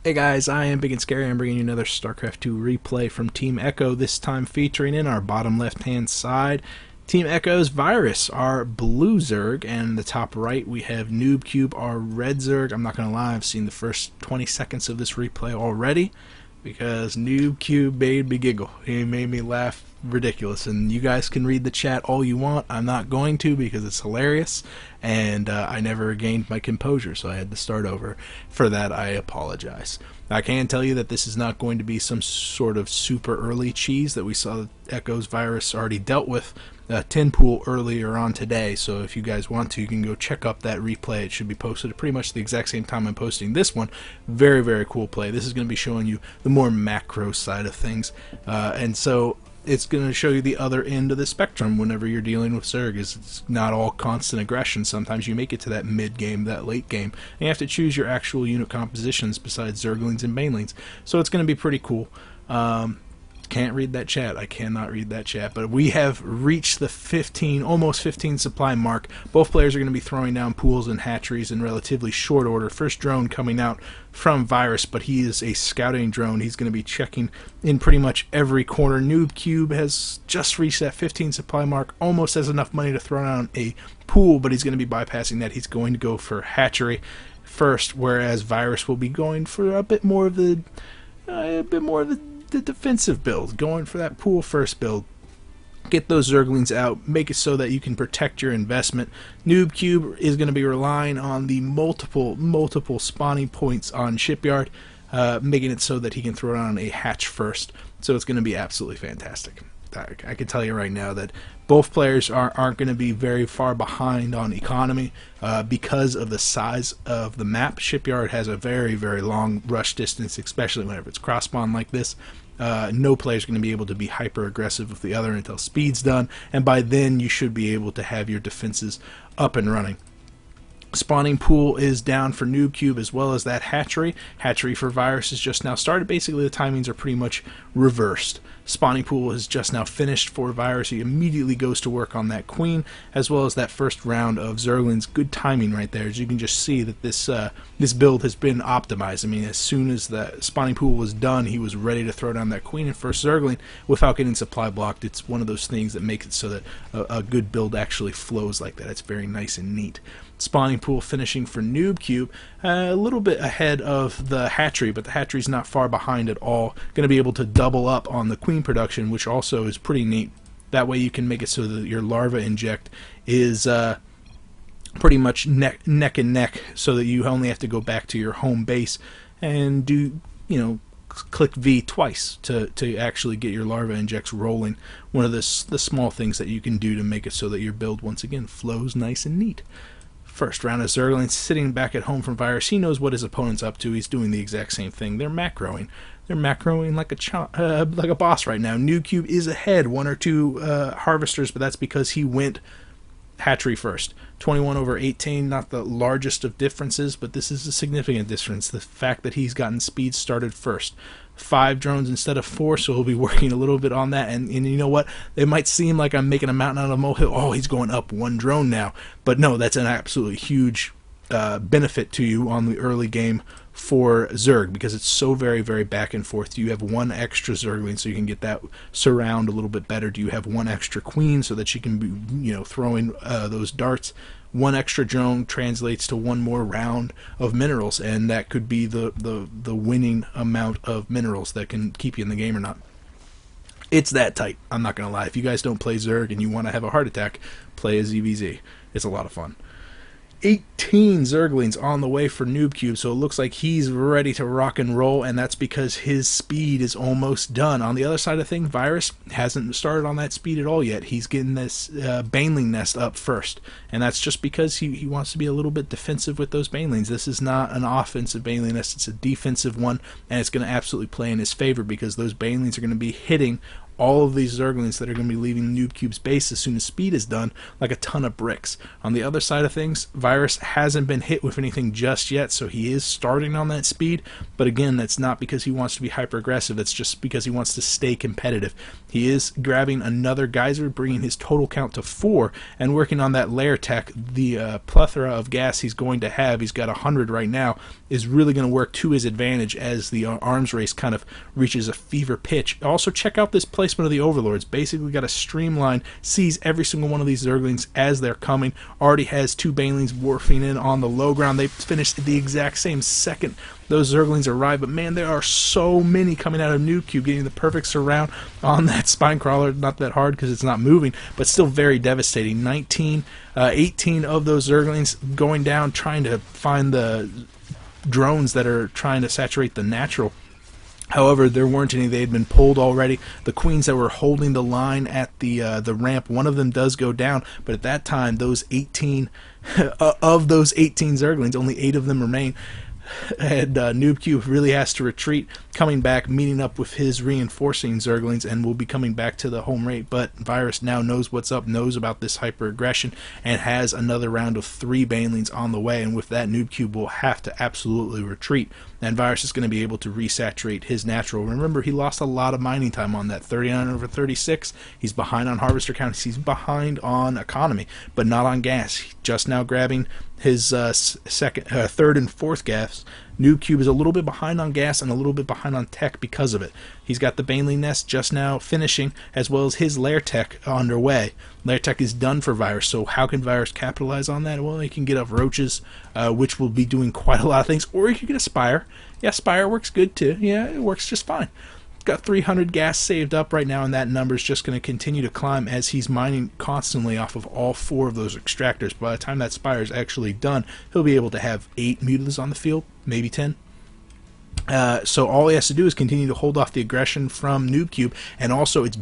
Hey guys, I am Big and Scary. I'm bringing you another StarCraft 2 replay from Team EchO, this time featuring in our bottom left-hand side Team EchO's Virus, our blue Zerg, and in the top right we have Noobcube, our red Zerg. I'm not going to lie, I've seen the first 20 seconds of this replay already because Noobcube made me giggle. He made me laugh ridiculous, and you guys can read the chat all you want. I'm not going to because it's hilarious, and I never regained my composure, so I had to start over. For that, I apologize. I can tell you that this is not going to be some sort of super early cheese that we saw EchO's Virus already dealt with tin pool earlier on today, so if you guys want to, you can go check up that replay. It should be posted at pretty much the exact same time I'm posting this one. Very, very cool play. This is going to be showing you the more macro side of things, and so it's going to show you the other end of the spectrum whenever you're dealing with Zerg. It's not all constant aggression. Sometimes you make it to that mid game, that late game, and you have to choose your actual unit compositions besides Zerglings and Banelings. So it's going to be pretty cool. Can't read that chat. I cannot read that chat. But we have reached the 15, almost 15 supply mark. Both players are going to be throwing down pools and hatcheries in relatively short order. First drone coming out from Virus, but he is a scouting drone. He's going to be checking in pretty much every corner. Noobcube has just reached that 15 supply mark, almost has enough money to throw down a pool, but he's going to be bypassing that. He's going to go for hatchery first, whereas Virus will be going for a bit more of the defensive build, going for that pool first build. Get those Zerglings out, make it so that you can protect your investment. Noobcube is going to be relying on the multiple spawning points on Shipyard, making it so that he can throw down a hatch first. So it's going to be absolutely fantastic. I can tell you right now that both players aren't going to be very far behind on economy because of the size of the map. Shipyard has a very, very long rush distance, especially whenever it's cross spawn like this. No player is going to be able to be hyper aggressive with the other until speed's done, and by then you should be able to have your defenses up and running. Spawning pool is down for Noobcube as well as that hatchery. Hatchery for Virus is just now started. Basically the timings are pretty much reversed. Spawning pool is just now finished for Virus. He immediately goes to work on that queen as well as that first round of Zerglings. Good timing right there, as you can just see that this build has been optimized. I mean, as soon as the spawning pool was done, he was ready to throw down that queen and first Zergling without getting supply blocked. It's one of those things that makes it so that a good build actually flows like that. It's very nice and neat. Spawning pool finishing for Noobcube, a little bit ahead of the hatchery, but the hatchery's not far behind at all. Going to be able to double up on the queen production, which also is pretty neat. That way you can make it so that your larva inject is pretty much neck and neck, so that you only have to go back to your home base and do, click V twice to actually get your larva injects rolling. One of the small things that you can do to make it so that your build once again flows nice and neat. First round of Zerglings sitting back at home from Virus. He knows what his opponent's up to. He's doing the exact same thing. They're macroing. They're macroing like a boss right now. Noobcube is ahead, 1 or 2 harvesters, but that's because he went hatchery first. 21/18, not the largest of differences, but this is a significant difference. The fact that he's gotten speed started first. 5 drones instead of 4, so he'll be working a little bit on that. And you know what? It might seem like I'm making a mountain out of a molehill. Oh, he's going up 1 drone now. But no, that's an absolutely huge benefit to you on the early game for Zerg, because it's so very, very back and forth. Do you have 1 extra Zergling so you can get that surround a little bit better? Do you have 1 extra queen so that she can be, throwing those darts? 1 extra drone translates to 1 more round of minerals, and that could be the winning amount of minerals that can keep you in the game or not. It's that tight. I'm not going to lie. If you guys don't play Zerg and you want to have a heart attack, play a ZVZ. It's a lot of fun. 18 Zerglings on the way for Noobcube, so it looks like he's ready to rock and roll, and that's because his speed is almost done. On the other side of things, Virus hasn't started on that speed at all yet. He's getting this Baneling nest up first, and that's just because he wants to be a little bit defensive with those Banelings. This is not an offensive Baneling nest, it's a defensive one, and it's going to absolutely play in his favor because those Banelings are going to be hitting all of these Zerglings that are going to be leaving Noobcube's base as soon as speed is done, like a ton of bricks. On the other side of things, Virus hasn't been hit with anything just yet, so he is starting on that speed, but again, that's not because he wants to be hyper aggressive, that's just because he wants to stay competitive. He is grabbing another geyser, bringing his total count to 4, and working on that layer tech. The plethora of gas he's going to have, he's got 100 right now, is really going to work to his advantage as the arms race kind of reaches a fever pitch. Also, check out this placement of the Overlords. Basically got a streamline, sees every single one of these Zerglings as they're coming, already has 2 Banelings warfing in on the low ground. They finished at the exact same second those Zerglings arrive, but man, there are so many coming out of Noobcube, getting the perfect surround on that spine crawler. Not that hard because it's not moving, but still very devastating. 18 of those Zerglings going down, trying to find the drones that are trying to saturate the natural. However, there weren't any. They had been pulled already. The queens that were holding the line at the ramp, one of them does go down, but at that time, those 18 of those 18 Zerglings, only 8 of them remain. And Noobcube really has to retreat, coming back, meeting up with his reinforcing Zerglings, and will be coming back to the home rate. But Virus now knows what's up, knows about this hyper aggression, and has another round of 3 Banelings on the way. And with that, Noobcube will have to absolutely retreat, and Virus is going to be able to resaturate his natural. Remember, he lost a lot of mining time on that. 39 over 36. He's behind on harvester counts. He's behind on economy, but not on gas. He's just now grabbing his third and fourth gas. Noobcube is a little bit behind on gas and a little bit behind on tech because of it. He's got the Baneling nest just now finishing, as well as his lair tech underway. Lair tech is done for Virus, so how can Virus capitalize on that? Well, he can get up roaches, which will be doing quite a lot of things, or he can get a spire. Yeah, spire works good too. Yeah, it works just fine. Got 300 gas saved up right now, and that number is just going to continue to climb as he's mining constantly off of all 4 of those extractors. By the time that spire is actually done, he'll be able to have 8 Mutilas on the field, maybe 10. So all he has to do is continue to hold off the aggression from Noobcube, and also it's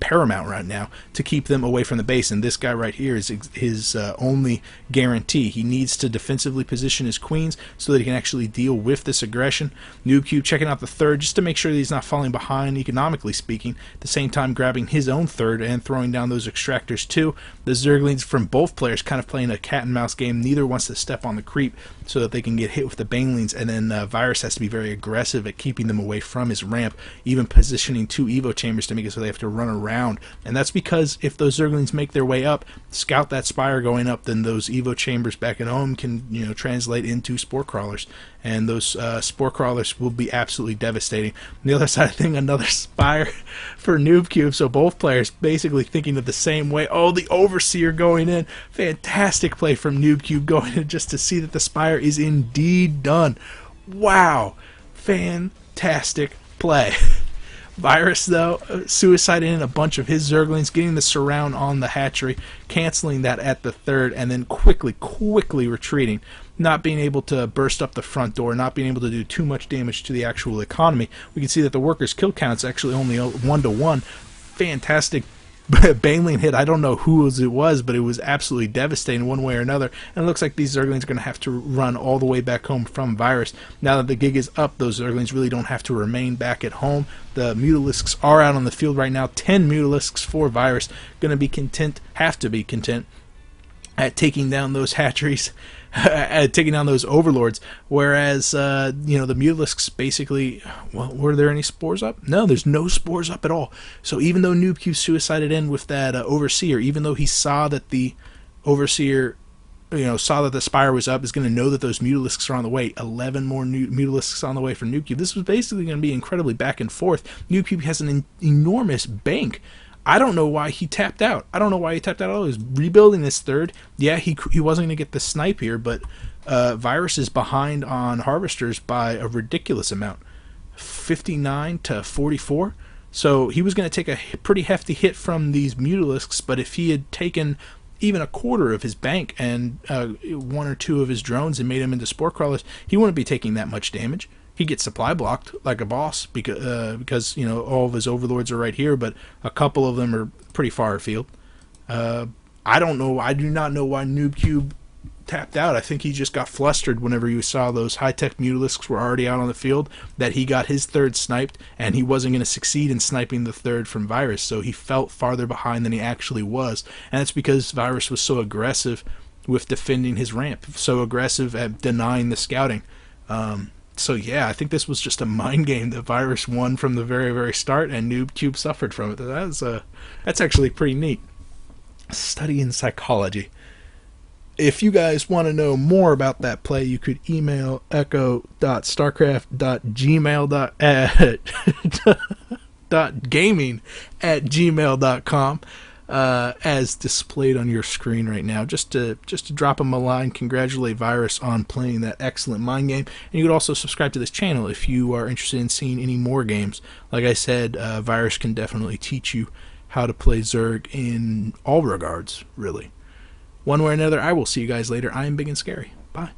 paramount right now to keep them away from the base, and this guy right here is his only guarantee. He needs to defensively position his queens so that he can actually deal with this aggression. Noobcube checking out the third just to make sure that he's not falling behind economically speaking, at the same time grabbing his own third and throwing down those extractors too. The Zerglings from both players kind of playing a cat and mouse game. Neither wants to step on the creep so that they can get hit with the Banelings, and then Virus has to be very aggressive at keeping them away from his ramp, even positioning 2 Evo chambers to make it so they have to run around. And that's because if those Zerglings make their way up, scout that spire going up, then those Evo chambers back at home can, translate into spore crawlers, and those spore crawlers will be absolutely devastating. On the other side of the thing, another spire for Noobcube, so both players basically thinking of the same way. Oh, the Overseer going in. Fantastic play from Noobcube going in just to see that the spire is indeed done. Wow. Fantastic play. Virus, though, suicided in a bunch of his Zerglings, getting the surround on the hatchery, canceling that at the third, and then quickly retreating, not being able to burst up the front door, not being able to do too much damage to the actual economy. We can see that the workers' kill count's actually only 1-to-1. Fantastic Baneling hit. I don't know whose it was, but it was absolutely devastating one way or another. And it looks like these Zerglings are going to have to run all the way back home from Virus. Now that the gig is up, those Zerglings really don't have to remain back at home. The Mutalisks are out on the field right now. 10 Mutalisks for Virus. Going to be content, have to be content, at taking down those hatcheries, taking down those overlords, whereas the Mutalisks basically, well, were there any spores up? No, there's no spores up at all. So even though Noobcube suicided in with that Overseer, even though he saw that the Overseer, saw that the spire was up, is going to know that those Mutalisks are on the way. 11 more Mutalisks on the way for Noobcube. This was basically going to be incredibly back and forth. Noobcube has an enormous bank. I don't know why he tapped out. I don't know why he tapped out at all. He was rebuilding this third. Yeah, he wasn't going to get the snipe here, but Virus is behind on harvesters by a ridiculous amount. 59 to 44. So he was going to take a pretty hefty hit from these Mutalisks, but if he had taken even a quarter of his bank and 1 or 2 of his drones and made them into spore crawlers, he wouldn't be taking that much damage. He gets supply blocked like a boss because all of his overlords are right here, but a couple of them are pretty far afield. I don't know. I do not know why Noobcube tapped out. I think he just got flustered whenever you saw those high-tech Mutalisks were already out on the field, that he got his third sniped, and he wasn't going to succeed in sniping the third from Virus, so he felt farther behind than he actually was. And that's because Virus was so aggressive with defending his ramp, so aggressive at denying the scouting. So yeah, I think this was just a mind game that Virus won from the very, very start, and Noobcube suffered from it. That's actually pretty neat. Studying psychology. If you guys want to know more about that play, you could email echo.starcraft.gmail.com as displayed on your screen right now. Just to drop him a line, congratulate Virus on playing that excellent mind game. And you could also subscribe to this channel if you are interested in seeing any more games. Like I said, Virus can definitely teach you how to play Zerg in all regards, really. One way or another, I will see you guys later. I am Big and Scary. Bye.